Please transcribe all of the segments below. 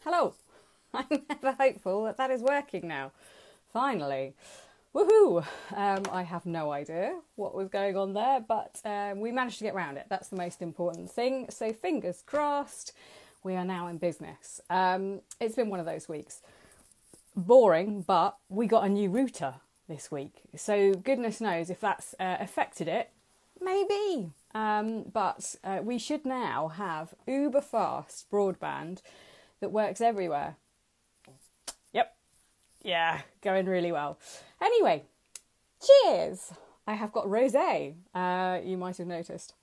Hello. I'm ever hopeful that that is working now. Finally. Woohoo! I have no idea what was going on there, but we managed to get around it. That's the most important thing. So fingers crossed, we are now in business. It's been one of those weeks. Boring, but we got a new router this week. So goodness knows if that's affected it. Maybe. But we should now have uber fast broadband that works everywhere. Yep. Yeah, going really well. Anyway, cheers. I have got rosé, you might have noticed.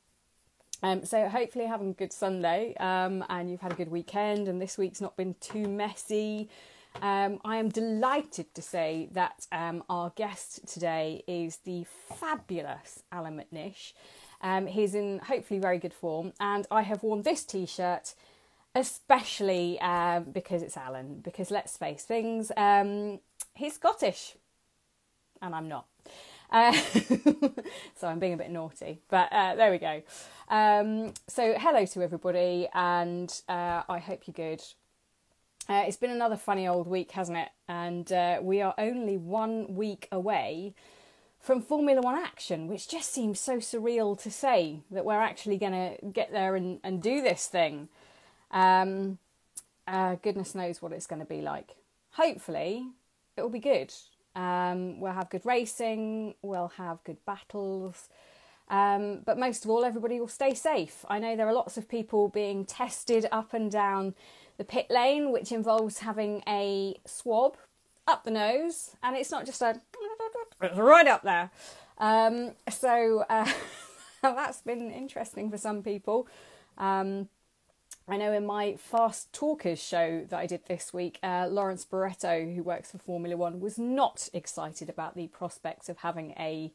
So hopefully having a good Sunday and you've had a good weekend and this week's not been too messy. I am delighted to say that our guest today is the fabulous Allan McNish. He's in hopefully very good form, and I have worn this t-shirt especially because it's Allan, because let's face things, he's Scottish and I'm not. So I'm being a bit naughty, but there we go. So hello to everybody, and I hope you're good. It's been another funny old week, hasn't it? And we are only 1 week away from Formula One action, which just seems so surreal to say that we're actually going to get there and do this thing. Goodness knows what it's going to be like. Hopefully, it will be good. We'll have good racing, we'll have good battles, but most of all, everybody will stay safe. I know there are lots of people being tested up and down the pit lane, which involves having a swab up the nose, and it's not just it's right up there. So that's been interesting for some people. I know in my Fast Talkers show that I did this week, Lawrence Barretto, who works for Formula One, was not excited about the prospect of having a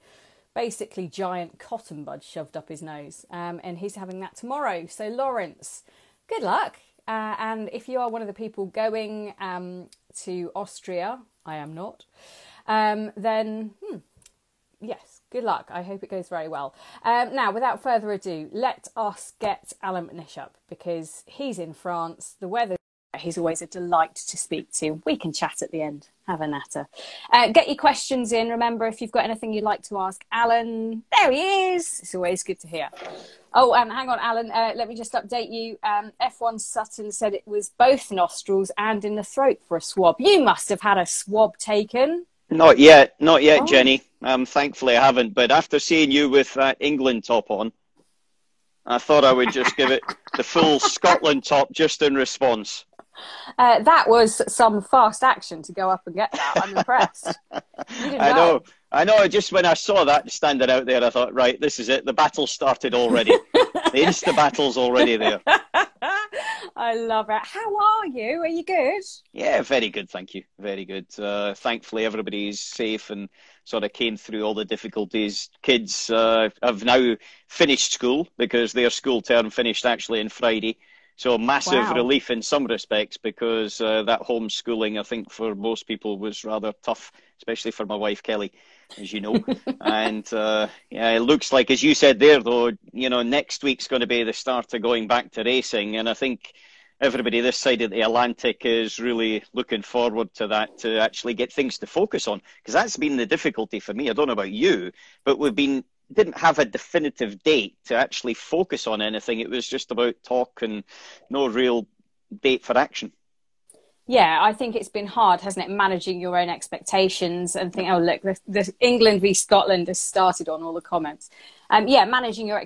basically giant cotton bud shoved up his nose. And he's having that tomorrow. So Lawrence, good luck. And if you are one of the people going to Austria, I am not, then yes, good luck. I hope it goes very well. Now, without further ado, let us get Allan McNish up, because he's in France. The weather, he's always a delight to speak to. We can chat at the end. Have a natter. Get your questions in. Remember, if you've got anything you'd like to ask Allan, there he is. It's always good to hear. Oh, hang on, Allan. Let me just update you. F1 Sutton said it was both nostrils and in the throat for a swab. You must have had a swab taken. Not yet, Oh. Jenny. Thankfully I haven't. But after seeing you with that England top on, I thought I would just give it the full Scotland top just in response. That was some fast action to go up and get that. I'm impressed. You did well. I know. Just when I saw that standing out there, I thought, right, this is it. The battle started already. The Insta battle's already there. I love it. How are you? Are you good? Yeah, very good, thank you. Very good. Thankfully, everybody's safe and sort of came through all the difficulties. Kids have now finished school because their school term finished actually on Friday. So massive relief in some respects, because that homeschooling, I think, for most people was rather tough, especially for my wife, Kelly, as you know. And yeah, it looks like, as you said there, though, you know, next week's going to be the start of going back to racing. And I think everybody this side of the Atlantic is really looking forward to that, to actually get things to focus on, because that's been the difficulty for me. I don't know about you, but didn't have a definitive date to actually focus on anything. It was just about talk and no real date for action. Yeah, I think it's been hard, hasn't it, managing your own expectations and think, oh, look, the England v Scotland has started on all the comments. Yeah, managing your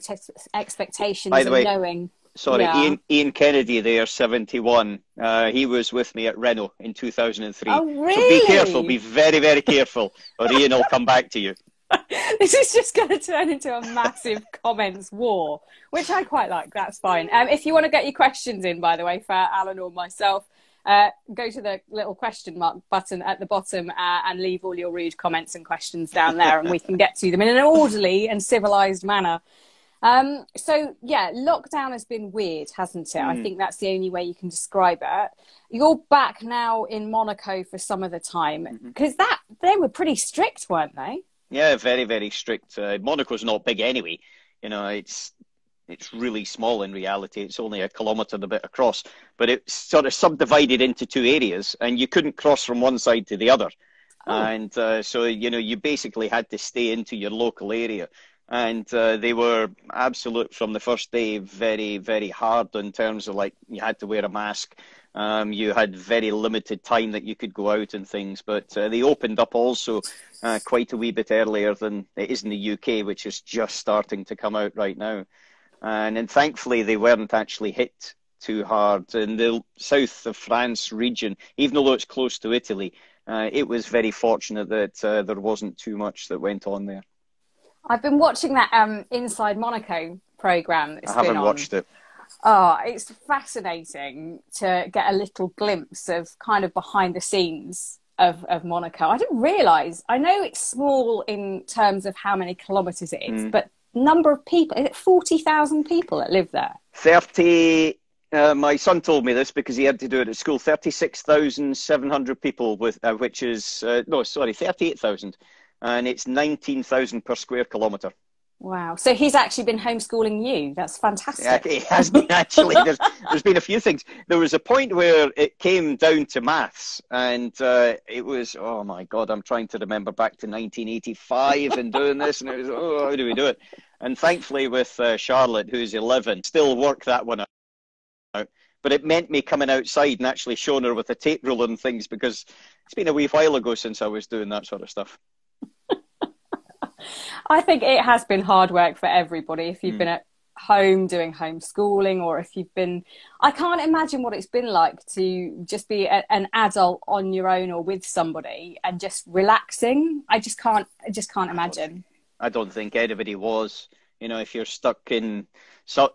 expectations. By the way, knowing... Sorry, yeah. Ian Kennedy there, 71. He was with me at Renault in 2003. Oh, really? So be careful, be very, very careful, or Ian will come back to you. This is just going to turn into a massive comments war, which I quite like. That's fine. If you want to get your questions in, by the way, for Allan or myself, go to the little question mark button at the bottom and leave all your rude comments and questions down there, and we can get to them in an orderly and civilised manner. So, yeah, lockdown has been weird, hasn't it? I think that's the only way you can describe it. You're back now in Monaco for some of the time, because they were pretty strict, weren't they? Yeah, very, very strict. Monaco's not big anyway. You know, it's it's really small in reality. It's only a kilometre and a bit across, but it's sort of subdivided into two areas, and you couldn't cross from one side to the other. Oh. And so, you know, you basically had to stay into your local area. And they were absolute from the first day, very, very hard in terms of, like, you had to wear a mask. You had very limited time that you could go out and things, but they opened up also quite a wee bit earlier than it is in the UK, which is just starting to come out right now. And thankfully, they weren't actually hit too hard. In the south of France region, even though it's close to Italy, it was very fortunate that there wasn't too much that went on there. I've been watching that Inside Monaco programme that's been on. I haven't watched it. Oh, it's fascinating to get a little glimpse of kind of behind the scenes of Monaco. I didn't realise. I know it's small in terms of how many kilometres it is, but number of people, is it 40,000 people that live there? 30, my son told me this because he had to do it at school, 36,700 people, with which is, 38,000. And it's 19,000 per square kilometre. Wow. So he's actually been homeschooling you. That's fantastic. Yeah, it has been actually. There's been a few things. There was a point where it came down to maths, and it was, oh my God, I'm trying to remember back to 1985 and doing this, and it was, oh, how do we do it? And thankfully with Charlotte, who's 11, still worked that one out. But it meant me coming outside and actually showing her with a tape ruler and things, because it's been a wee while ago since I was doing that sort of stuff. I think it has been hard work for everybody. If you've been at home doing homeschooling, or if you've been, I can't imagine what it's been like to just be an adult on your own or with somebody and just relaxing. I just can't imagine. I don't think anybody was. You know, if you're stuck in,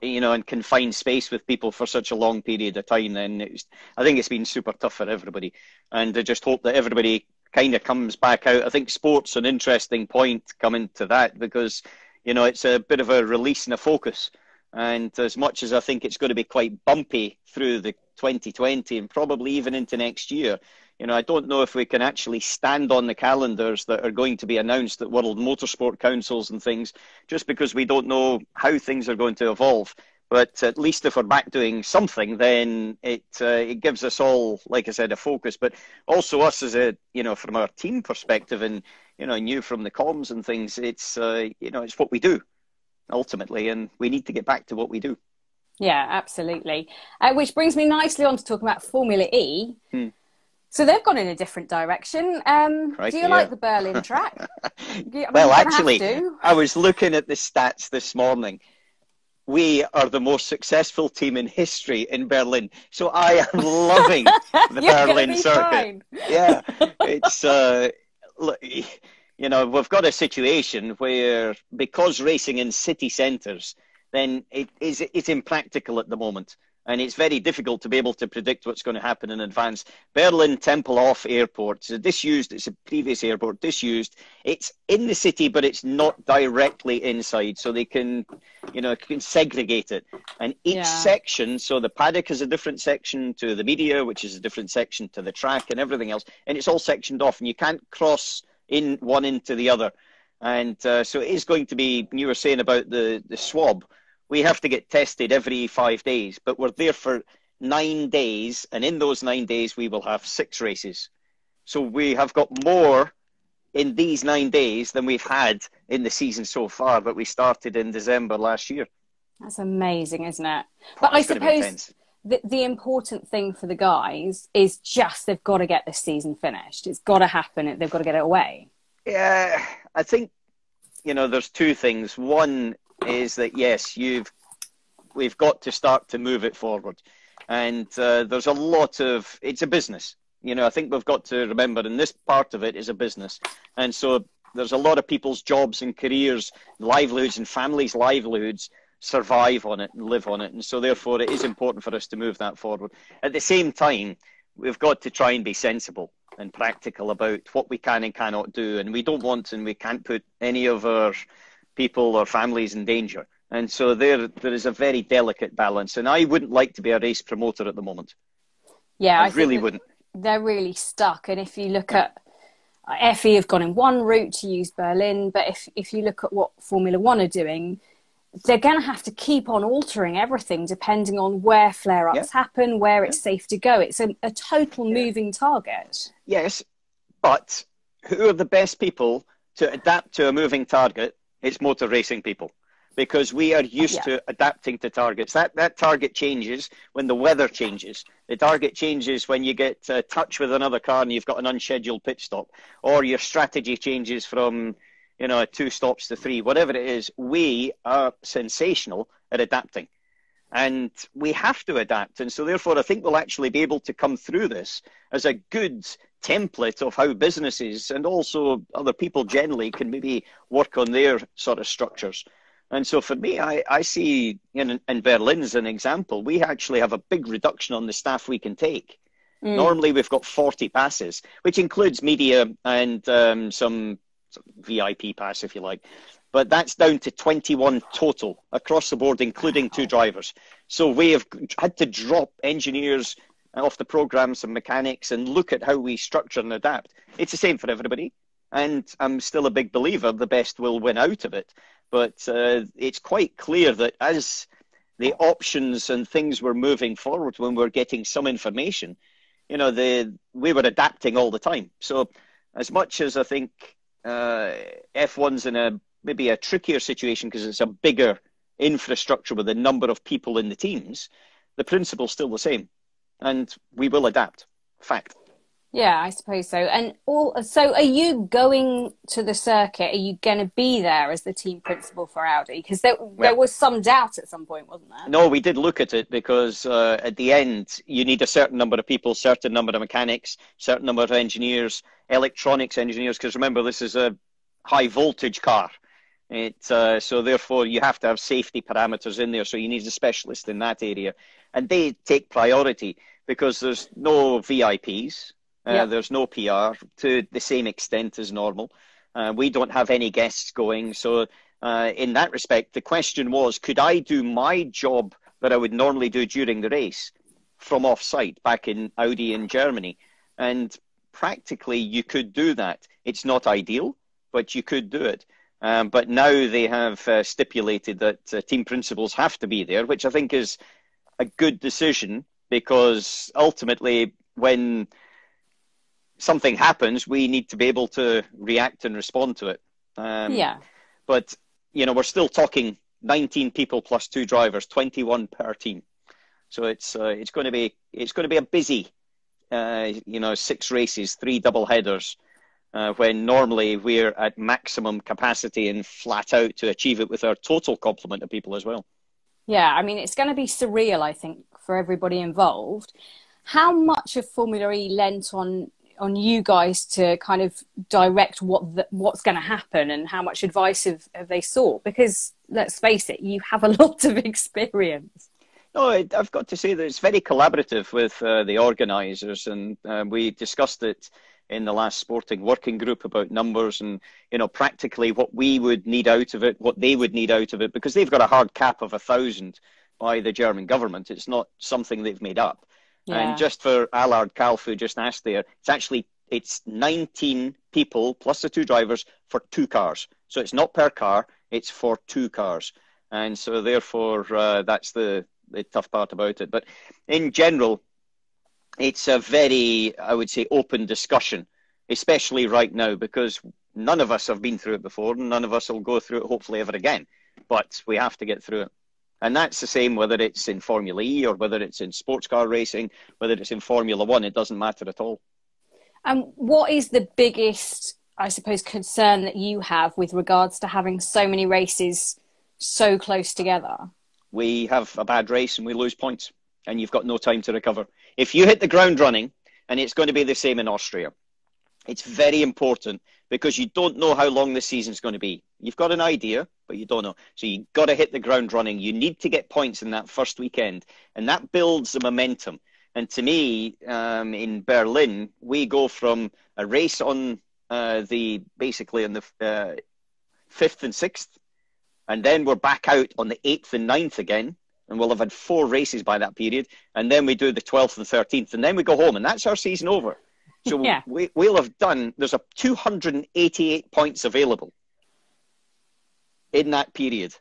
in confined space with people for such a long period of time, then I think it's been super tough for everybody. And I just hope that everybody kind of comes back out. I think sport's an interesting point coming to that, because, you know, it's a bit of a release and a focus. And as much as I think it's going to be quite bumpy through the 2020 and probably even into next year, you know, I don't know if we can actually stand on the calendars that are going to be announced at World Motorsport Councils and things, just because we don't know how things are going to evolve. But at least if we're back doing something, then it gives us all, like I said, a focus. But also us as a, you know, from our team perspective, and, you know, and you from the comms and things, it's, you know, it's what we do ultimately, and we need to get back to what we do. Yeah, absolutely. Which brings me nicely on to talk about Formula E. So they've gone in a different direction. Do you like the Berlin track? Well, actually, I was looking at the stats this morning. We are the most successful team in history in Berlin. So I am loving the Berlin circuit. Fine. Yeah, it's, look, you know, we've got a situation where, because racing in city centres, then it's impractical at the moment. And it's very difficult to be able to predict what's going to happen in advance. Berlin Tempelhof Airport, it's a disused, it's a previous airport, disused. It's in the city, but it's not directly inside. So they can, you know, can segregate it. And each section, so the paddock is a different section to the media, which is a different section to the track and everything else. And it's all sectioned off, and you can't cross in one into the other. And so it is going to be, you were saying about the swab, we have to get tested every 5 days, but we're there for 9 days. And in those 9 days, we will have 6 races. So we have got more in these 9 days than we've had in the season so far, that we started in December last year. That's amazing, isn't it? But I suppose the important thing for the guys is just they've got to get this season finished. It's got to happen. They've got to get it away. Yeah, I think, you know, there's two things. One is that, yes, we've got to start to move it forward. And there's a lot of, it's a business. You know, I think we've got to remember, and this part of it is a business. And so there's a lot of people's jobs and careers, livelihoods and families' livelihoods survive on it and live on it. And so therefore it is important for us to move that forward. At the same time, we've got to try and be sensible and practical about what we can and cannot do. And we don't want, and we can't put any of our people or families in danger. And so there is a very delicate balance. And I wouldn't like to be a race promoter at the moment. Yeah, I really wouldn't. They're really stuck. And if you look at FE have gone in one route to use Berlin, but if you look at what Formula One are doing, they're going to have to keep on altering everything depending on where flare-ups happen, where it's safe to go. It's a total moving target. Yes, but who are the best people to adapt to a moving target? It's motor racing people, because we are used to adapting to targets. That target changes when the weather changes. The target changes when you get touch with another car and you've got an unscheduled pit stop, or your strategy changes from 2 stops to 3, whatever it is. We are sensational at adapting, and we have to adapt. And so therefore, I think we'll actually be able to come through this as a good template of how businesses and also other people generally can maybe work on their sort of structures. And so for me, I see in Berlin as an example, we actually have a big reduction on the staff we can take. Normally we've got 40 passes, which includes media and some VIP pass, if you like. But that's down to 21 total across the board, including 2 drivers. So we have had to drop engineers off the programs and mechanics and look at how we structure and adapt. It's the same for everybody. And I'm still a big believer the best will win out of it. But it's quite clear that as the options and things were moving forward, when we're getting some information, we were adapting all the time. So as much as I think F1's in maybe a trickier situation because it's a bigger infrastructure with a number of people in the teams, the principle's still the same, and we will adapt. Fact. Yeah, I suppose so. And so are you going to the circuit? Are you going to be there as the team principal for Audi? Because there was some doubt at some point, wasn't there? No, we did look at it because at the end, you need a certain number of people, certain number of mechanics, certain number of engineers, electronics engineers, because remember, this is a high voltage car. So therefore, you have to have safety parameters in there. So you need a specialist in that area. And they take priority because there's no VIPs. There's no PR to the same extent as normal. We don't have any guests going. So in that respect, the question was, could I do my job that I would normally do during the race from off-site back in Audi in Germany? And practically, you could do that. It's not ideal, but you could do it. But now they have stipulated that team principals have to be there, which I think is a good decision, because ultimately, when something happens, we need to be able to react and respond to it. But we're still talking 19 people plus 2 drivers, 21 per team. So it's going to be a busy 6 races, 3 double headers, when normally we're at maximum capacity and flat out to achieve it with our total complement of people as well. Yeah, I mean, it's going to be surreal, I think, for everybody involved. How much of Formula E lent on you guys to kind of direct what's going to happen, and how much advice have they sought? Because let's face it, you have a lot of experience. No, I've got to say that it's very collaborative with the organisers, and we discussed it in the last sporting working group about numbers and, practically what we would need out of it, what they would need out of it, because they've got a hard cap of 1,000 by the German government. It's not something they've made up. Yeah. And just for Allard Kalf, who just asked there, it's 19 people plus the 2 drivers for 2 cars. So it's not per car, it's for 2 cars. And so therefore, that's the tough part about it. But in general, it's a very, I would say, open discussion, especially right now, because none of us have been through it before, and none of us will go through it hopefully ever again. But we have to get through it. And that's the same whether it's in Formula E or whether it's in sports car racing, whether it's in Formula One, it doesn't matter at all. And what is the biggest, I suppose, concern that you have with regards to having so many races so close together? We have a bad race and we lose points, and you've got no time to recover. If you hit the ground running, and it's going to be the same in Austria, it's very important, because you don't know how long the season's going to be. You've got an idea, but you don't know. So you've got to hit the ground running. You need to get points in that first weekend, and that builds the momentum. And to me, in Berlin, we go from a race on basically on the 5th and 6th, and then we're back out on the 8th and 9th again, and we'll have had 4 races by that period, and then we do the 12th and 13th, and then we go home, and that's our season over. So yeah. We'll have done, there's 288 points available in that period.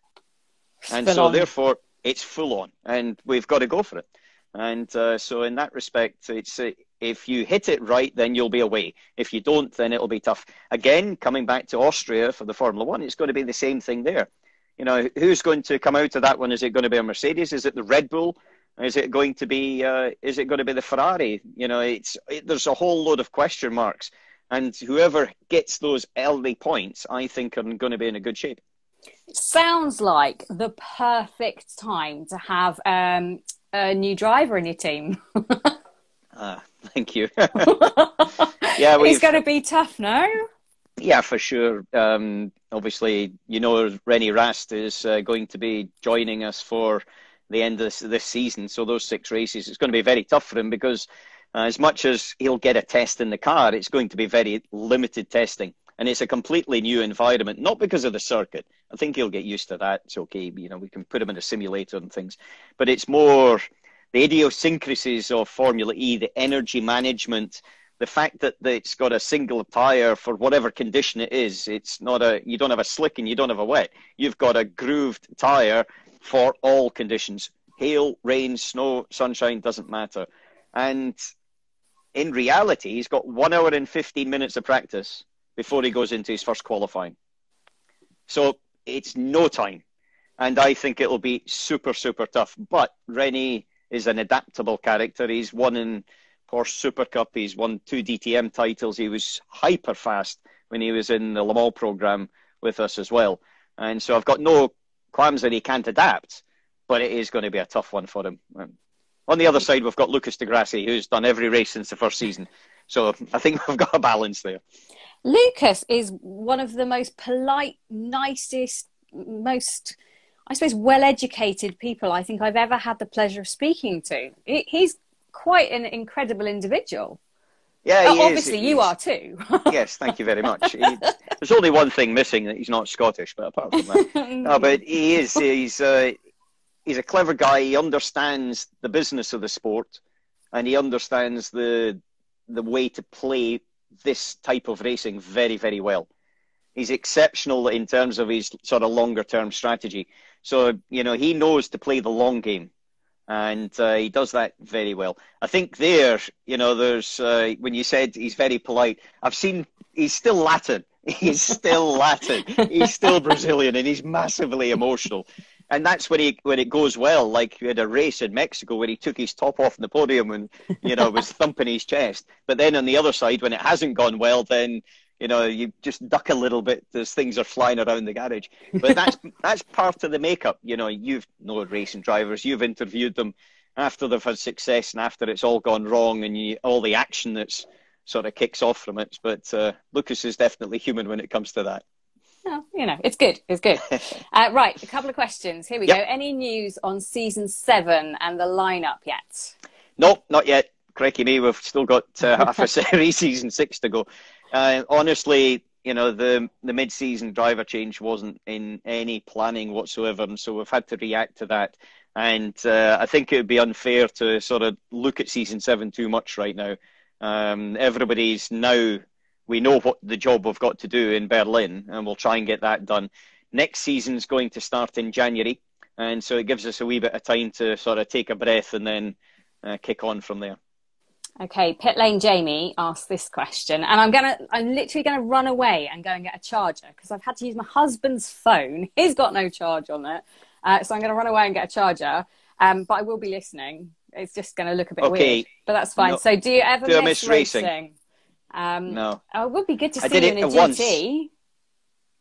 And Full so on. therefore it's full on, and we've got to go for it. And so in that respect, it's if you hit it right, then you'll be away. If you don't, then it'll be tough. Again, coming back to Austria for the Formula One, it's going to be the same thing there. You know, who's going to come out of that one? Is it going to be a Mercedes? Is it the Red Bull? Is it going to be the Ferrari? You know, there's a whole load of question marks, and whoever gets those early points, I think, are going to be in a good shape. It sounds like the perfect time to have a new driver in your team. Thank you. Yeah, it's going to be tough, no? Yeah, for sure. Obviously, you know, Rennie Rast is going to be joining us for the end of this season. So those 6 races, it's going to be very tough for him because as much as he'll get a test in the car, it's going to be very limited testing. And it's a completely new environment, not because of the circuit. I think he'll get used to that. It's okay. You know, we can put him in a simulator and things. But it's more the idiosyncrasies of Formula E, the energy management, the fact that it's got a single tyre for whatever condition it is. It's not you don't have a slick and you don't have a wet. You've got a grooved tyre for all conditions. Hail, rain, snow, sunshine, doesn't matter. And in reality, he's got 1 hour and 15 minutes of practice before he goes into his first qualifying. So it's no time. And I think it'll be super, super tough. But Rennie is an adaptable character. He's won in Porsche Super Cup. He's won 2 DTM titles. He was hyper fast when he was in the Le Mans program with us as well. And so I've got no qualms that he can't adapt, but it is going to be a tough one for him. On the other side, we've got Lucas Di Grassi, who's done every race since the first season. So I think we've got a balance there. Lucas is one of the most polite, nicest, most, I suppose, well-educated people I think I've ever had the pleasure of speaking to. He's quite an incredible individual. Yeah, he obviously is. You are too. Yes, thank you very much. There's only one thing missing, that he's not Scottish, but apart from that. No, but he is. He's a clever guy. He understands the business of the sport, and he understands the way to play this type of racing very, very well. He's exceptional in terms of his sort of longer-term strategy. So, you know, he knows to play the long game, and he does that very well. I think there, you know, there's, when you said he's very polite, I've seen, he's still Latin. He's still Latin. He's still Brazilian, and he's massively emotional. And that's when it goes well. Like we had a race in Mexico where he took his top off in the podium and, you know, was thumping his chest. But then on the other side, when it hasn't gone well, then, you know, you just duck a little bit as things are flying around the garage. But that's part of the makeup. You know, you've known racing drivers, you've interviewed them after they've had success and after it's all gone wrong and all the action that's sort of kicks off from it. But Lucas is definitely human when it comes to that. Oh, you know, it's good. It's good. Right, a couple of questions. Here we go. Any news on season 7 and the lineup yet? No, not yet. Crikey me, we've still got half a series, season 6 to go. Honestly, you know, the mid-season driver change wasn't in any planning whatsoever, and so we've had to react to that. And I think it would be unfair to sort of look at season 7 too much right now. Everybody's now... We know what the job we've got to do in Berlin, and we'll try and get that done. Next season's going to start in January, and so it gives us a wee bit of time to sort of take a breath and then kick on from there. Okay, Pitlane Jamie asked this question, and I'm literally gonna run away and go and get a charger because I've had to use my husband's phone. He's got no charge on it, so I'm gonna run away and get a charger. But I will be listening. It's just gonna look a bit weird, but that's fine. No, so, do you ever miss racing? No. Oh, it would be good to see you in a GT. Once.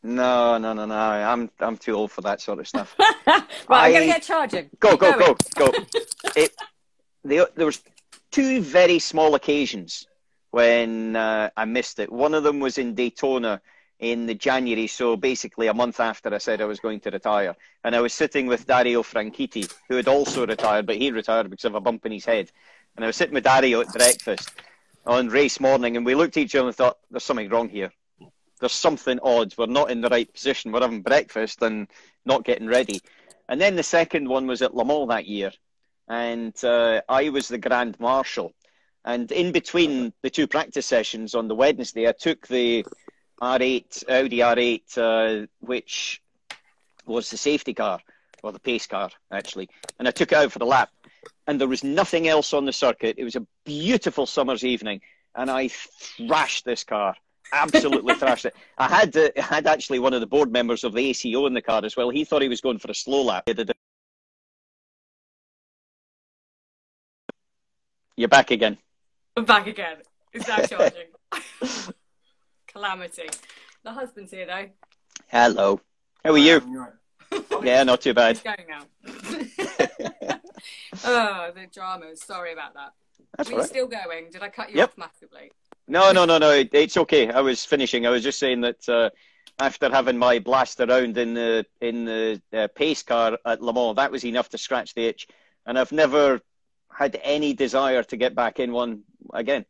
No. I'm too old for that sort of stuff. Right, I'm going to get a charger. Go. There was 2 very small occasions when I missed it. One of them was in Daytona in the January, so basically a month after I said I was going to retire. And I was sitting with Dario Franchitti, who had also retired, but he retired because of a bump in his head. And I was sitting with Dario at breakfast on race morning, and we looked at each other and thought, there's something wrong here. There's something odd. We're not in the right position. We're having breakfast and not getting ready. And then the second one was at Le Mans that year, and I was the Grand Marshal. And in between the 2 practice sessions on the Wednesday, I took the Audi R8, which was the safety car. or the pace car, actually. And I took it out for the lap. And there was nothing else on the circuit. It was a beautiful summer's evening. And I thrashed this car. Absolutely thrashed it. I had actually one of the board members of the ACO in the car as well. He thought he was going for a slow lap. You're back again. I'm back again. It's now charging. Calamity. The husband's here, though. Hello. How are you? Yeah, not too bad. He's going now. Oh, the dramas. Sorry about that. That's Are you still going? Did I cut you Yep. off massively? No. It's okay. I was finishing. I was just saying that after having my blast around in the pace car at Le Mans, that was enough to scratch the itch. And I've never had any desire to get back in one again.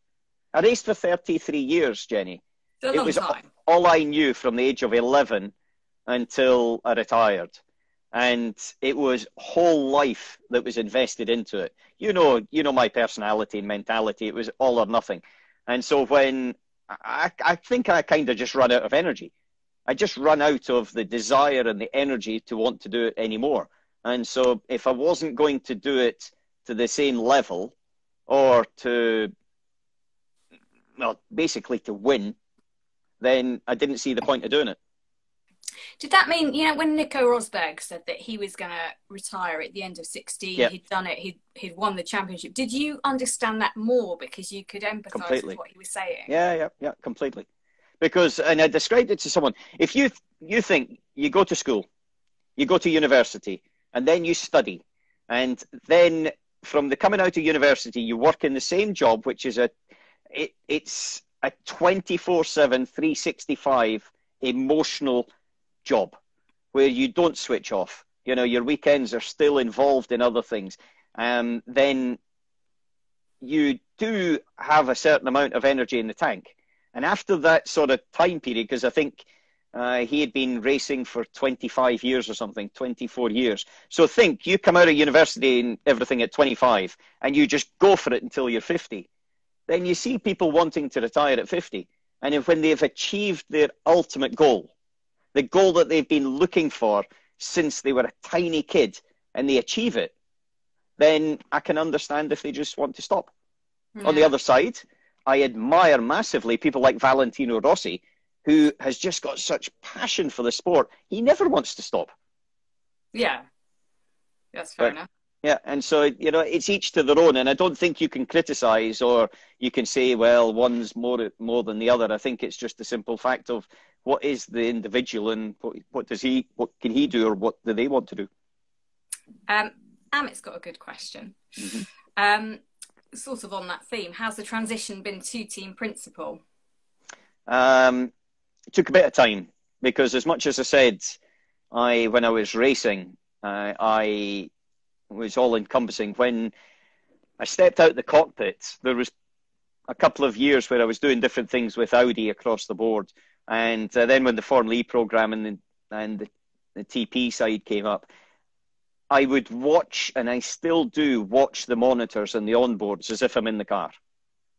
I raced for 33 years, Jenny. It's a long time. All I knew from the age of 11 until I retired. And it was whole life that was invested into it. You know my personality and mentality. It was all or nothing. And so when I think I kind of just run out of energy. I just run out of the desire and the energy to want to do it anymore. And so if I wasn't going to do it to the same level, or basically to win, then I didn't see the point of doing it. Did that mean, when Nico Rosberg said that he was going to retire at the end of 16, yeah. He'd done it, he'd won the championship. Did you understand that more because you could empathise with what he was saying? Yeah, completely. Because, and I described it to someone, if you think you go to school, you go to university, and then you study, and then from the coming out of university, you work in the same job, which is it's a 24/7, 365 emotional job where you don't switch off. Your weekends are still involved in other things. Then you do have a certain amount of energy in the tank. And after that sort of time period, because I think he had been racing for 25 years or something, 24 years. So think, you come out of university and everything at 25, and you just go for it until you're 50. Then you see people wanting to retire at 50. And when they've achieved their ultimate goal, the goal that they've been looking for since they were a tiny kid, and they achieve it, then I can understand if they just want to stop. Yeah. On the other side, I admire massively people like Valentino Rossi, who has just got such passion for the sport. He never wants to stop. Yeah, that's fair enough. Yeah, and so, it's each to their own, and I don't think you can criticise or you can say, well, one's more than the other. I think it's just the simple fact of what is the individual and what can he do, or what do they want to do? Amit's got a good question. Mm-hmm. Sort of on that theme, how's the transition been to team principal? It took a bit of time, because as much as I said, when I was racing, I was all encompassing. When I stepped out the cockpit, there was a couple of years where I was doing different things with Audi across the board. And then when the Formula E program and the TP side came up, I would watch, and I still do watch, the monitors and the onboards as if I'm in the car.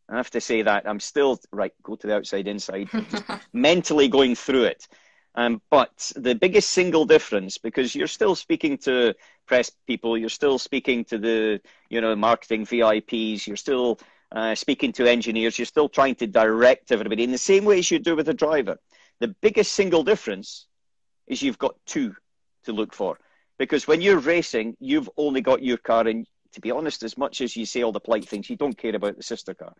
I have to say that I'm still, go to the outside, inside, just mentally going through it. But the biggest single difference, because you're still speaking to press people, you're still speaking to the, marketing VIPs, you're still speaking to engineers, you're still trying to direct everybody in the same way as you do with a driver. The biggest single difference is you've got two to look for. Because when you're racing, you've only got your car, and to be honest, as much as you say all the polite things, you don't care about the sister car.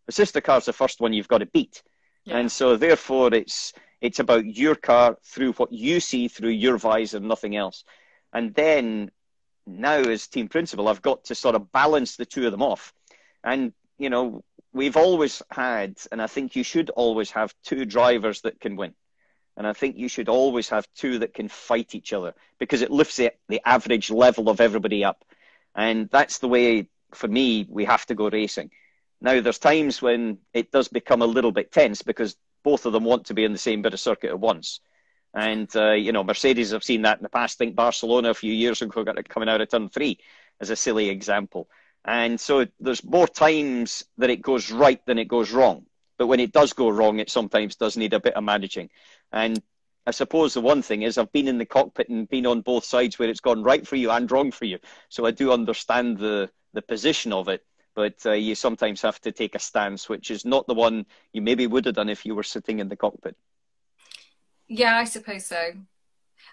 The sister car's the first one you've got to beat. Yeah. And so therefore it's about your car through what you see through your visor, nothing else. And then now as team principal, I've got to sort of balance the two of them off. And, we've always had, and I think you should always have, two drivers that can win. And I think you should always have two that can fight each other, because it lifts the average level of everybody up. And that's the way, for me, we have to go racing. Now, there's times when it does become a little bit tense, because both of them want to be in the same bit of circuit at once. And, Mercedes have seen that in the past. I think Barcelona a few years ago got it coming out of turn 3 as a silly example. And so there's more times that it goes right than it goes wrong. But when it does go wrong, it sometimes does need a bit of managing. And I suppose the one thing is I've been in the cockpit and been on both sides where it's gone right for you and wrong for you. So I do understand the position of it, but you sometimes have to take a stance, which is not the one you maybe would have done if you were sitting in the cockpit. Yeah, I suppose so.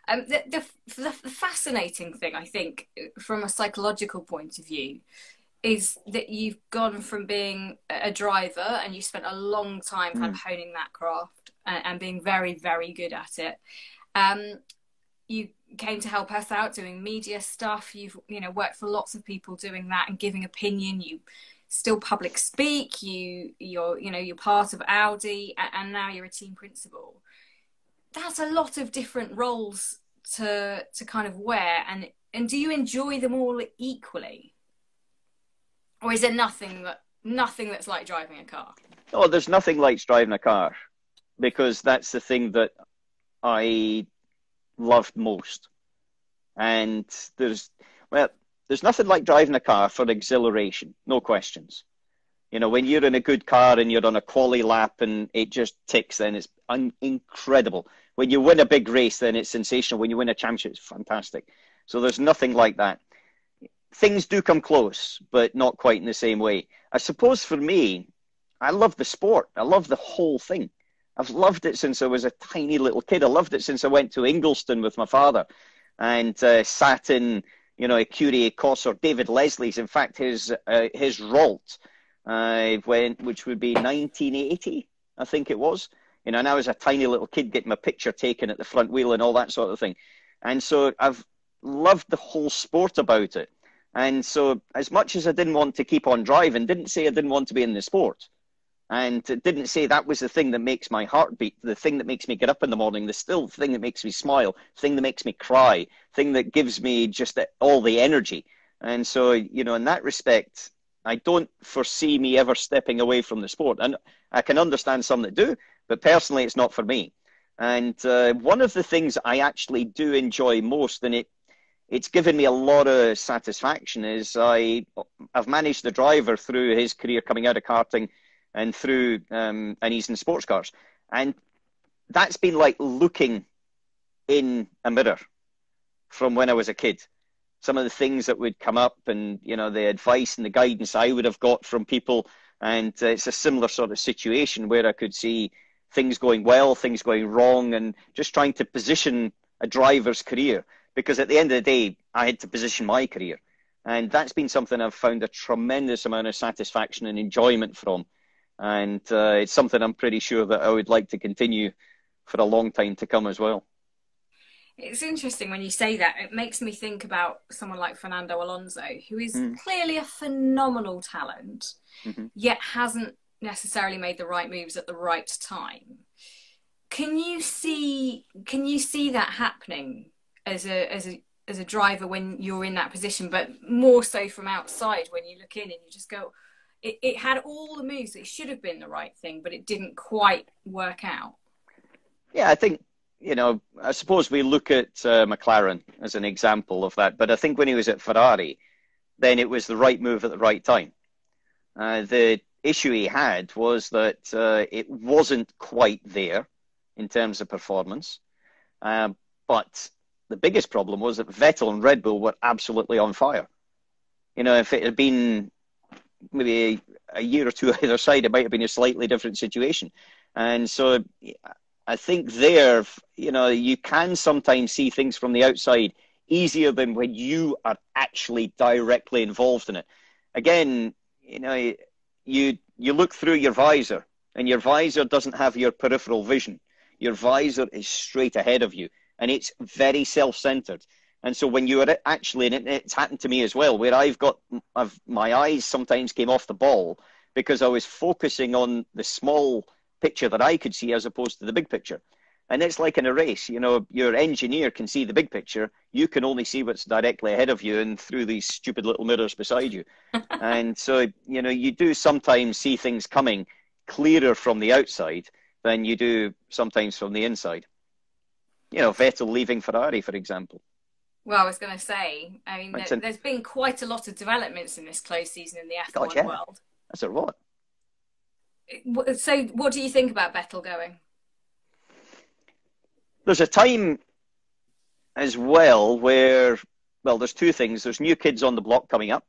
The fascinating thing, I think, from a psychological point of view, is that you've gone from being a driver and you spent a long time kind of honing that craft and being very, very good at it. You came to help us out doing media stuff. You've worked for lots of people doing that and giving opinion. You still public speak. You're part of Audi, and now you're a team principal. That's a lot of different roles to kind of wear, and do you enjoy them all equally, or is there nothing that's like driving a car? Oh, there's nothing like driving a car, because that's the thing that I loved most. And there's nothing like driving a car for exhilaration, no questions. When you're in a good car and you're on a quali lap and it just ticks, then it's incredible. When you win a big race, then it's sensational. When you win a championship, it's fantastic. So there's nothing like that. Things do come close, but not quite in the same way. I suppose for me, I love the sport. I love the whole thing. I've loved it since I was a tiny little kid. I loved it since I went to Ingliston with my father and sat in, a Curie Cos or David Leslie's. In fact, his Ralt, which would be 1980, I think it was. And I was a tiny little kid getting my picture taken at the front wheel and all that sort of thing. And so I've loved the whole sport about it. And so as much as I didn't want to keep on driving, didn't say I didn't want to be in the sport. And didn't say that was the thing that makes my heart beat, the thing that makes me get up in the morning, the still thing that makes me smile, thing that makes me cry, thing that gives me just all the energy. And so, in that respect, I don't foresee me ever stepping away from the sport. And I can understand some that do, but personally, it's not for me. And one of the things I actually do enjoy most, and it's given me a lot of satisfaction, is I've managed the driver through his career coming out of karting and through, and he's in sports cars. And that's been like looking in a mirror from when I was a kid. Some of the things that would come up and, the advice and the guidance I would have got from people. And it's a similar sort of situation where I could see things going well, things going wrong, and just trying to position a driver's career. Because at the end of the day, I had to position my career. And that's been something I've found a tremendous amount of satisfaction and enjoyment from. And it's something I'm pretty sure that I would like to continue for a long time to come as well. It's interesting when you say that. It makes me think about someone like Fernando Alonso, who is clearly a phenomenal talent, yet hasn't necessarily made the right moves at the right time. Can you see that happening as a driver when you're in that position, but more so from outside when you look in and you just go, it had all the moves. It should have been the right thing, but it didn't quite work out. Yeah, I think, I suppose we look at McLaren as an example of that. But I think when he was at Ferrari, then it was the right move at the right time. The issue he had was that it wasn't quite there in terms of performance. But the biggest problem was that Vettel and Red Bull were absolutely on fire. If it had been maybe a year or two either side, it might have been a slightly different situation. And so I think there, you can sometimes see things from the outside easier than when you are actually directly involved in it. Again, you look through your visor, and your visor doesn't have your peripheral vision. Your visor is straight ahead of you, and it's very self-centered. And so when you are actually, and it's happened to me as well, where my eyes sometimes came off the ball because I was focusing on the small picture that I could see as opposed to the big picture. And it's like in a race, your engineer can see the big picture. You can only see what's directly ahead of you and through these stupid little mirrors beside you. And so, you do sometimes see things coming clearer from the outside than you do sometimes from the inside. Vettel leaving Ferrari, for example. Well, I was going to say, I mean, there's been quite a lot of developments in this close season in the F1 world. That's a lot. So what do you think about Vettel going? there's a time as well where, well, there's two things. There's new kids on the block coming up,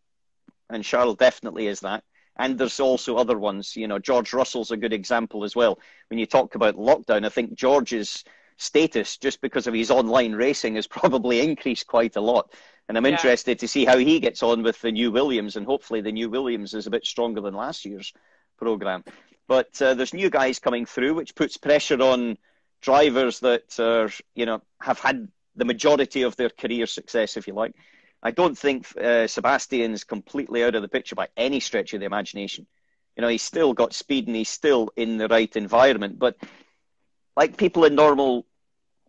and Charles definitely is that. And there's also other ones. You know, George Russell's a good example as well. When you talk about lockdown, I think George's status, just because of his online racing, has probably increased quite a lot. And I'm interested to see how he gets on with the new Williams, and hopefully the new Williams is a bit stronger than last year's program. But there's new guys coming through, which puts pressure on drivers that are, you know, have had the majority of their career success, if you like. I don't think Sebastian's completely out of the picture by any stretch of the imagination. You know, he's still got speed and he's still in the right environment. But like people in normal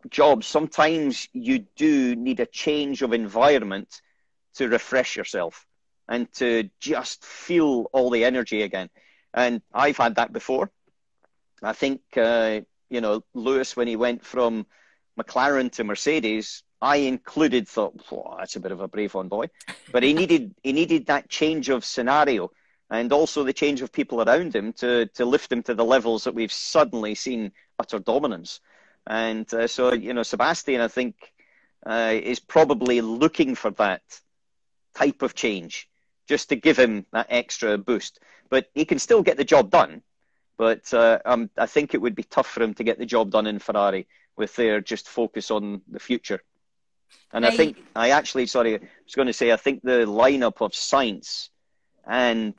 jobs, sometimes you do need a change of environment to refresh yourself and to just feel all the energy again. And I've had that before. I think, you know, Lewis, when he went from McLaren to Mercedes, I included thought, oh, that's a bit of a brave one, boy. But he needed that change of scenario and also the change of people around him to lift him to the levels that we've suddenly seen utter dominance. And so, you know, Sebastian, I think, is probably looking for that type of change just to give him that extra boost. But he can still get the job done. But I think it would be tough for him to get the job done in Ferrari with their just focus on the future. And I think, I was going to say, I think the lineup of Sainz and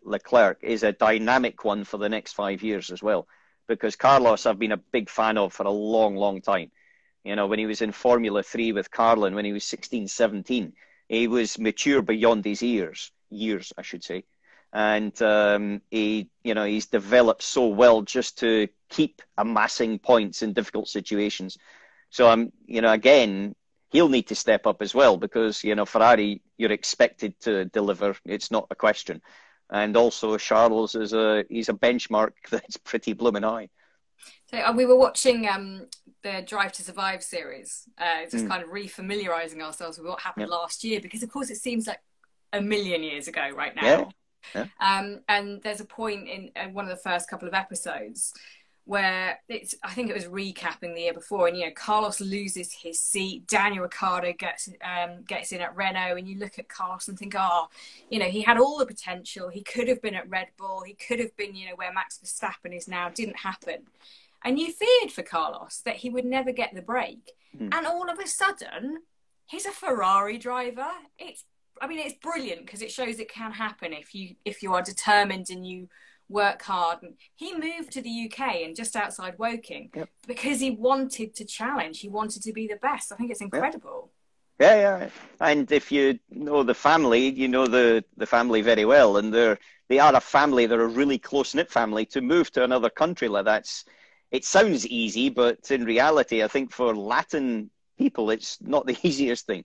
Leclerc is a dynamic one for the next 5 years as well. Because Carlos, I've been a big fan of for a long, long time. You know, when he was in Formula 3 with Carlin, when he was 16, 17, he was mature beyond his years, I should say. And he's developed so well just to keep amassing points in difficult situations. So again, he'll need to step up as well because, you know, Ferrari, you're expected to deliver. It's not a question. And also Charles he's a benchmark that's pretty blooming high. So we were watching the Drive to Survive series, just kind of re-familiarising ourselves with what happened last year, because of course it seems like a million years ago right now. Yeah. And there's a point in one of the first couple of episodes where I think it was recapping the year before, and, you know, Carlos loses his seat, Daniel Ricciardo gets in at Renault, and you look at Carlos and think, you know, he had all the potential, he could have been at Red Bull, he could have been, you know, where Max Verstappen is now, didn't happen. And you feared for Carlos that he would never get the break. And all of a sudden, he's a Ferrari driver. It's brilliant because it shows it can happen if you are determined and you work hard. And he moved to the UK and just outside Woking because he wanted to challenge. He wanted to be the best. I think it's incredible. Yeah. And if you know the family, you know the family very well. And they are a family. They're a really close-knit family. To move to another country like that, it sounds easy, but in reality, I think for Latin people, it's not the easiest thing.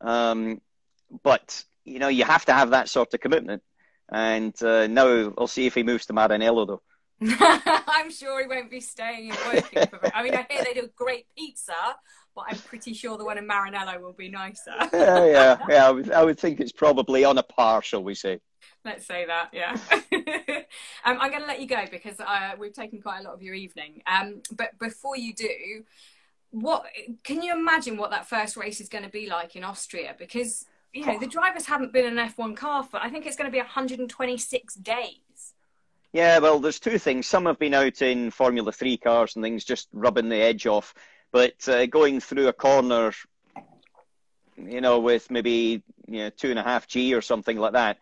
But, you know, you have to have that sort of commitment. And now I'll see if he moves to Maranello, though. I'm sure he won't be staying in Woking for I hear they do great pizza, but I'm pretty sure the one in Maranello will be nicer. Yeah. I would think it's probably on a par, shall we say. Let's say that, yeah. I'm going to let you go because we've taken quite a lot of your evening. But before you do, can you imagine what that first race is going to be like in Austria? Because, you know, the drivers haven't been in an F1 car for, I think it's going to be 126 days. Yeah, well, there's two things. Some have been out in Formula 3 cars and things, just rubbing the edge off. But going through a corner, you know, with maybe 2.5G or something like that,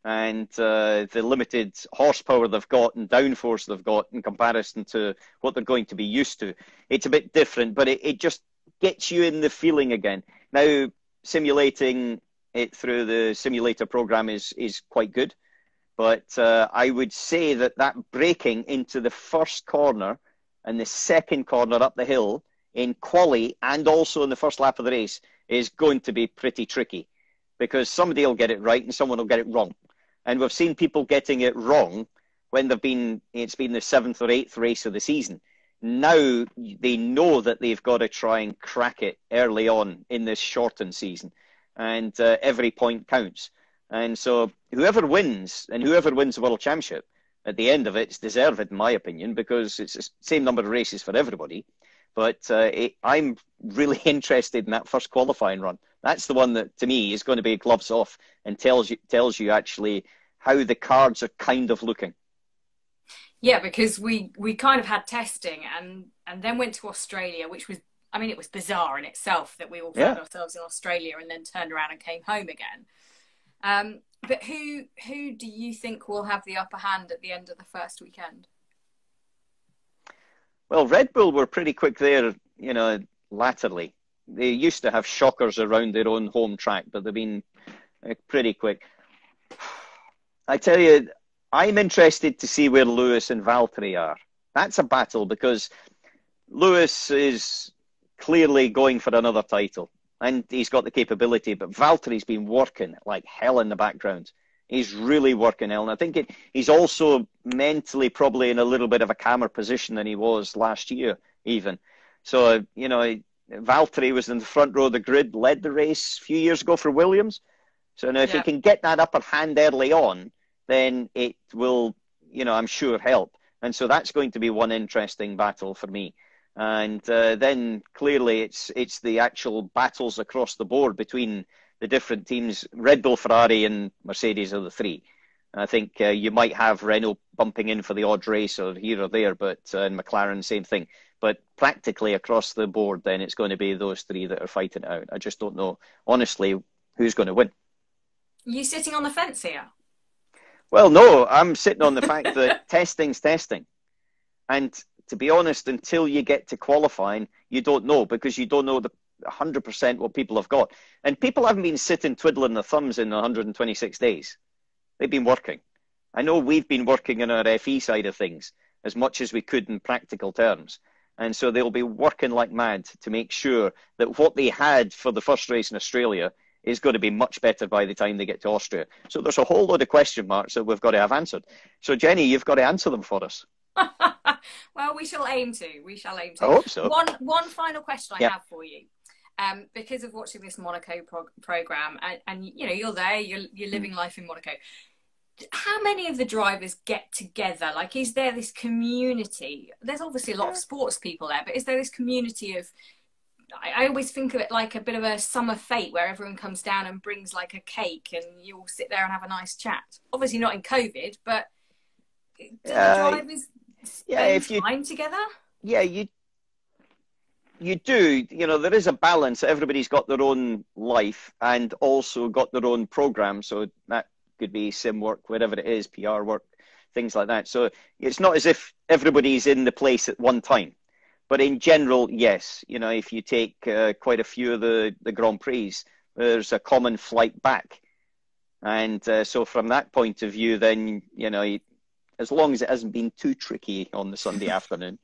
and the limited horsepower they've got and downforce they've got in comparison to what they're going to be used to, it's a bit different, but it just gets you in the feeling again. Now, simulating it through the simulator program is quite good, but I would say that braking into the first corner and the second corner up the hill in quali and also in the first lap of the race is going to be pretty tricky because somebody will get it right and someone will get it wrong. And we've seen people getting it wrong when it's been the 7th or 8th race of the season. Now they know that they've got to try and crack it early on in this shortened season. And every point counts. And so whoever wins the World Championship, at the end of it, it's deserved, in my opinion, because it's the same number of races for everybody. But I'm really interested in that first qualifying run. That's the one that, to me, is going to be gloves off and tells you actually how the cards are kind of looking. Yeah, because we kind of had testing and then went to Australia, which was, I mean, it was bizarre in itself that we all found ourselves in Australia and then turned around and came home again. But who do you think will have the upper hand at the end of the first weekend? Well, Red Bull were pretty quick there, you know, latterly. They used to have shockers around their own home track, but they've been pretty quick. I tell you, I'm interested to see where Lewis and Valtteri are. That's a battle because Lewis is clearly going for another title and he's got the capability, but Valtteri's been working like hell in the background. He's really working hell. And I think he's also mentally probably in a little bit of a calmer position than he was last year even. So, you know, Valtteri was in the front row of the grid, led the race a few years ago for Williams. So now if he can get that upper hand early on, then it will, you know, I'm sure help. And so that's going to be one interesting battle for me. And then clearly it's the actual battles across the board between the different teams. Red Bull, Ferrari and Mercedes are the three. I think you might have Renault bumping in for the odd race or here or there, but and McLaren, same thing. But practically across the board, then it's going to be those three that are fighting it out. I just don't know, honestly, who's going to win. You sitting on the fence here? Well, no, I'm sitting on the fact that testing's testing. And to be honest, until you get to qualifying, you don't know because you don't know the 100% what people have got. And people haven't been sitting twiddling their thumbs in 126 days. They've been working. I know we've been working on our FE side of things as much as we could in practical terms. And so they'll be working like mad to make sure that what they had for the first race in Australia is going to be much better by the time they get to Austria. So there's a whole load of question marks that we've got to have answered. So, Jenny, you've got to answer them for us. Well, we shall aim to. We shall aim to. I hope so. One final question I have for you. Because of watching this Monaco program, and you know, you're there, you're living life in Monaco. How many of the drivers get together? Like, is there this community? There's obviously a lot of sports people there, but is there this community of, I always think of it like a bit of a summer fete where everyone comes down and brings like a cake and you all sit there and have a nice chat. Obviously not in COVID, but do the drivers spend time together? Yeah, you do. You know, there is a balance. Everybody's got their own life and also got their own program. So that could be sim work, whatever it is, PR work, things like that. So it's not as if everybody's in the place at one time. But in general, yes. You know, if you take quite a few of the Grand Prix, there's a common flight back. And so from that point of view, then, you know, as long as it hasn't been too tricky on the Sunday afternoon,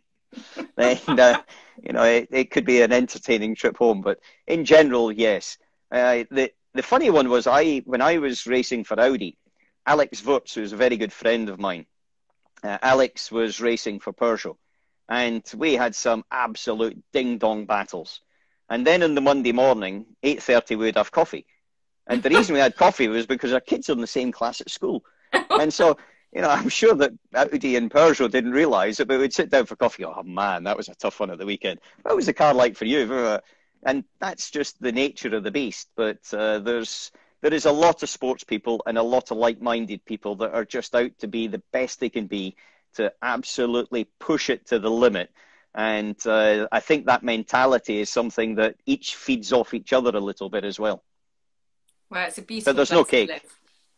then, you know, it could be an entertaining trip home. But in general, yes. The funny one was when I was racing for Audi, Alex Wurz, who's a very good friend of mine, Alex was racing for Peugeot. And we had some absolute ding-dong battles. And then on the Monday morning, 8:30, we would have coffee. And the reason we had coffee was because our kids are in the same class at school. And so, you know, I'm sure that Audi and Peugeot didn't realise it, but we'd sit down for coffee. Oh, man, that was a tough one at the weekend. What was the car like for you? And that's just the nature of the beast. But there is a lot of sports people and a lot of like-minded people that are just out to be the best they can be, to absolutely push it to the limit. And I think that mentality is something that each feeds off each other a little bit as well. Well, it's a beautiful But there's no cake.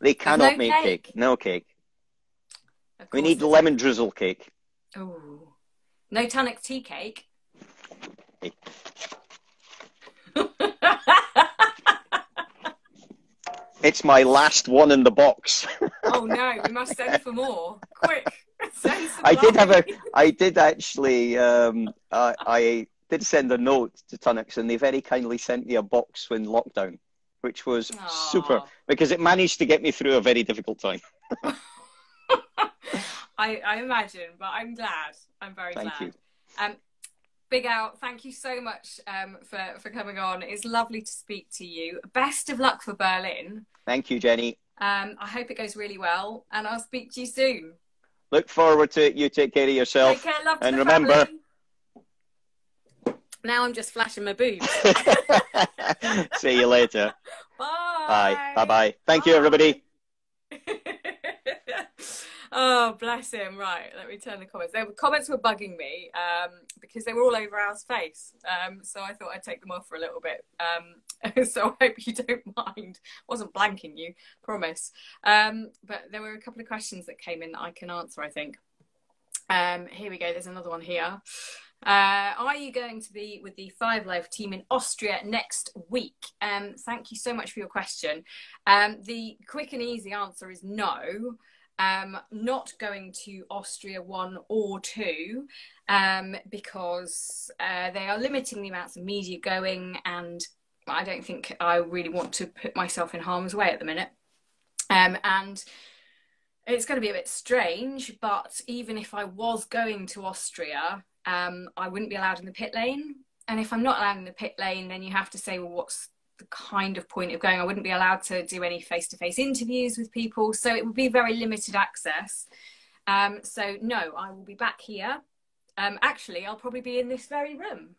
They cannot make cake. No cake. We need lemon drizzle cake. Oh, no tonic tea cake. Hey. It's my last one in the box. Oh no, we must send for more. Quick. I did actually, I did send a note to Tunnocks and they very kindly sent me a box in lockdown, which was super because it managed to get me through a very difficult time. I imagine, but I'm glad. I'm very glad. Thank you. Big Al, thank you so much for coming on. It's lovely to speak to you. Best of luck for Berlin. Thank you, Jenny. I hope it goes really well, and I'll speak to you soon. Look forward to it. You take care of yourself. Take care, love to and the remember, family. Now I'm just flashing my boobs. See you later. Bye. Bye. Thank you, everybody. Oh, bless him. Right, let me turn the comments. Comments were bugging me because they were all over Al's face. So I thought I'd take them off for a little bit. So I hope you don't mind. Wasn't blanking you, promise. But there were a couple of questions that came in that I can answer, I think. Here we go. There's another one here. Are you going to be with the 5 Live team in Austria next week? Thank you so much for your question. The quick and easy answer is no. Not going to Austria 1 or 2 because they are limiting the amounts of media going, and I don't think I really want to put myself in harm's way at the minute. And it's going to be a bit strange, but even if I was going to Austria, I wouldn't be allowed in the pit lane. And if I'm not allowed in the pit lane, then you have to say, well, what's the kind of point of going? I wouldn't be allowed to do any face-to-face interviews with people. So it would be very limited access. So no, I will be back here. Actually, I'll probably be in this very room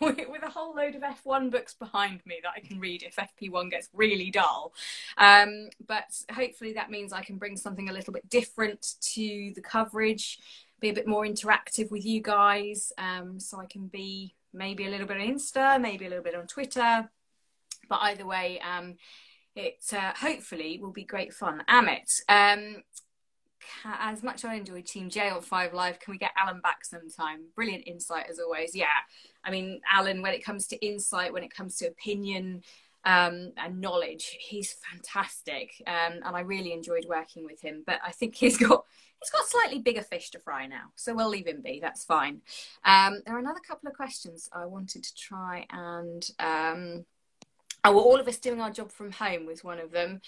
with a whole load of F1 books behind me that I can read if FP1 gets really dull. But hopefully that means I can bring something a little bit different to the coverage, be a bit more interactive with you guys. So I can be maybe a little bit on Insta, maybe a little bit on Twitter. But either way, it hopefully will be great fun. Amit, as much as I enjoyed Team J on 5 Live, can we get Allan back sometime? Brilliant insight as always. Yeah, I mean, Allan, when it comes to insight, when it comes to opinion and knowledge, he's fantastic. And I really enjoyed working with him. But I think he's got slightly bigger fish to fry now. So we'll leave him be. That's fine. There are another couple of questions I wanted to try and... Oh, well, all of us doing our job from home was one of them.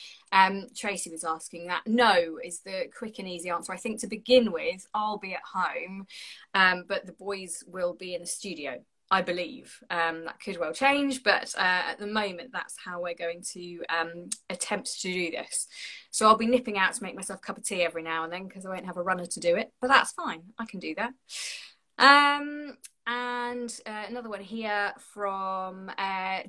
Tracy was asking that. No is the quick and easy answer. I think to begin with, I'll be at home, but the boys will be in the studio, I believe. That could well change, but at the moment, that's how we're going to attempt to do this. So I'll be nipping out to make myself a cup of tea every now and then because I won't have a runner to do it, but that's fine. I can do that. And another one here from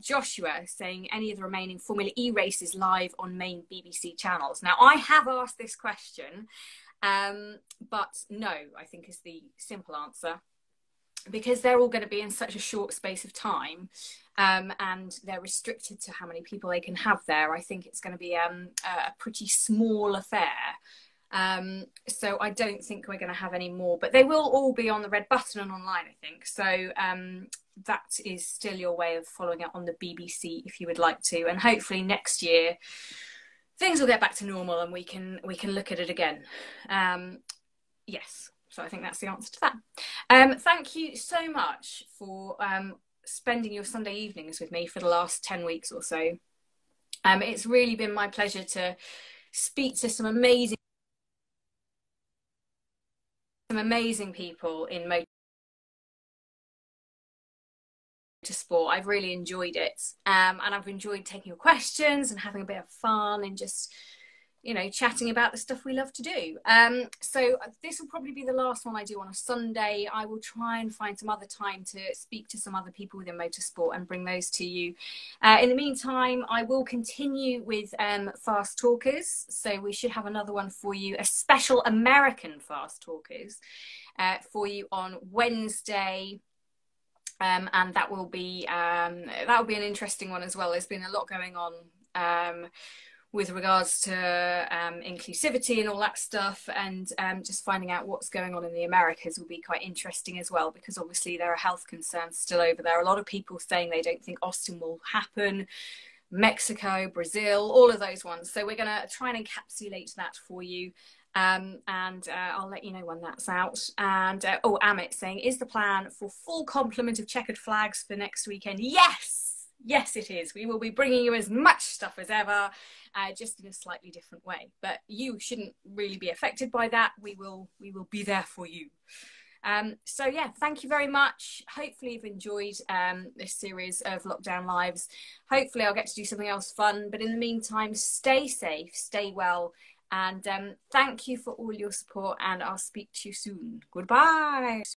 Joshua saying, any of the remaining Formula E races live on main BBC channels? Now, I have asked this question, but no, I think is the simple answer, because they're all going to be in such a short space of time, and they're restricted to how many people they can have there. I think it's going to be a pretty small affair. So I don't think we're going to have any more, but they will all be on the red button and online, I think. So that is still your way of following it on the BBC if you would like to. And hopefully next year things will get back to normal and we can look at it again. Yes. So I think that's the answer to that. Thank you so much for spending your Sunday evenings with me for the last 10 weeks or so. It's really been my pleasure to speak to some amazing people in motorsport. I've really enjoyed it, and I've enjoyed taking your questions and having a bit of fun and just, you know, chatting about the stuff we love to do. So this will probably be the last one I do on a Sunday. I will try and find some other time to speak to some other people within motorsport and bring those to you. In the meantime, I will continue with Fast Talkers. So we should have another one for you, a special American Fast Talkers for you on Wednesday. And that will be an interesting one as well. There's been a lot going on with regards to inclusivity and all that stuff, and just finding out what's going on in the Americas will be quite interesting as well, because obviously there are health concerns still over there. A lot of people saying they don't think Austin will happen, Mexico, Brazil, all of those ones. So we're going to try and encapsulate that for you. And I'll let you know when that's out. And Amit saying, is the plan for full complement of checkered flags for next weekend? Yes, it is. We will be bringing you as much stuff as ever, just in a slightly different way. But you shouldn't really be affected by that. We will be there for you. So yeah, thank you very much. Hopefully you've enjoyed this series of Lockdown Lives. Hopefully I'll get to do something else fun. But in the meantime, stay safe, stay well. And thank you for all your support, and I'll speak to you soon. Goodbye.